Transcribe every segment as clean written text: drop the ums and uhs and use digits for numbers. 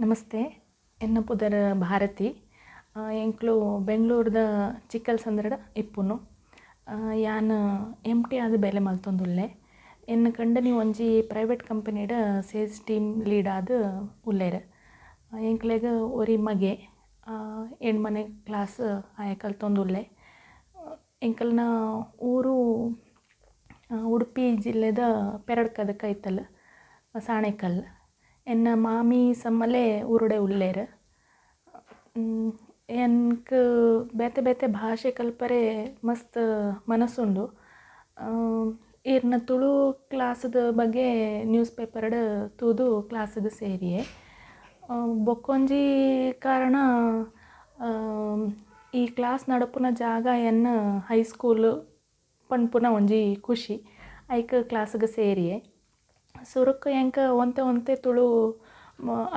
ನಮಸ್ತೆ. ಎನ್ನ ಪುದರ್ ಭಾರತಿ. ಎಂಕ್ಲು ಬೆಂಗಳೂರ್ದ ಚಿಕ್ಕಲ್ಸಂದ್ರಡ ಇಪ್ಪುನು. ಯಾನ್ MT ಆದ್ ಬೇಲೆ ಮಲ್ತೊಂದುಲ್ಲೆ. ಎನ್ನ ಕಂಡನಿ ಒಂಜಿ ಪ್ರೈವೇಟ್ ಕಂಪನಿಡ್ ಸೇಲ್ಸ್ ಟೀಮ್ ಲೀಡ್ ಆದ್ ಉಲ್ಲೆರ್. ಎಂಕ್ಲೆಗ್ ಒರಿ ಮಗೆ ಎಣ್ಮನೆ ಕ್ಲಾಸ್ ಆಯ ಕಲ್ತೊಂದುಲ್ಲೆ. ಎಂಕಲ್ನ ಊರು ಉಡುಪಿ ಜಿಲ್ಲೆದ ಪೆರಡ್ಕದ ಕೈತಲ್ ಸಾಣೆಕಲ್. ಎನ್ನ ಮಾಮಿ ಸಮ್ಮಲೆ ಊರುಡೆ ಉಲ್ಲೆರ್. ಎನ್ಕ್ ಬೇತೆ ಬೇತೆ ಭಾಷೆ ಕಲ್ಪರೆ ಮಸ್ತ್ ಮನಸ್ಸುಂಡು. ಈರ್ನ ತುಳು ಕ್ಲಾಸ್ದ ಬಗ್ಗೆ ನ್ಯೂಸ್ ಪೇಪರ್ಡ್ ತೂದು ಕ್ಲಾಸ್ಗ್ ಸೇರಿಯೆ. ಬೊಕ್ಕೊಂಜಿ ಕಾರಣ ಈ ಕ್ಲಾಸ್ ನಡಪುನ ಜಾಗ ಎನ್ನ ಹೈಸ್ಕೂಲ್ ಪನ್ಪುನ ಒಂಜಿ ಖುಷಿ. ಐಕ್ ಕ್ಲಾಸ್ಗ್ ಸೇರಿಯೆ. ಸುರುಕ್ ಎಂಕ್ ಒಂತೆ ತುಳು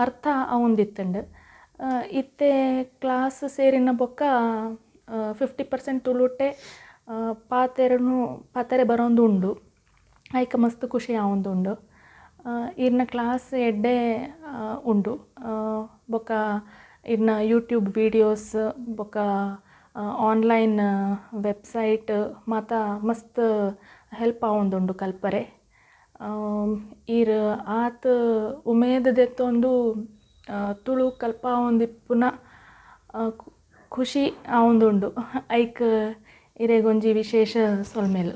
ಅರ್ಥ ಆವೊಂದಿತ್ತುಂಡ್. ಇತ್ತೆ ಕ್ಲಾಸ್ ಸೇರಿನ ಬೊಕ್ಕ 50% ತುಳುಟೆ ಪಾತೆರೆ ಬರೋಂದುಂಡು. ಐಕ್ ಮಸ್ತ್ ಖುಷಿ ಆವೊಂದುಂಡು. ಈರ್ನ ಕ್ಲಾಸ್ ಎಡ್ಡೆ ಉಂಡು. ಬೊಕ್ಕ ಈರ್ನ ಯೂಟ್ಯೂಬ್ ವೀಡಿಯೋಸ್ ಬೊಕ್ಕ ಆನ್ಲೈನ್ ವೆಬ್ಸೈಟ್ ಮಾತ ಮಸ್ತ್ ಹೆಲ್ಪ್ ಆವೊಂದುಂಡು ಕಲ್ಪರೆ. ಈರ್ ಆತ್ ಉಮೇದ್ ದೆತ್ತೊಂದು ತುಳು ಕಲ್ಪಾವೊಂದಿಪ್ಪುನ ಖುಷಿ ಆವೊಂದುಂಡು. ಐಕ್ ಇರೆಗೊಂಜಿ ವಿಶೇಷ ಸೊಲ್ಮೆಲು.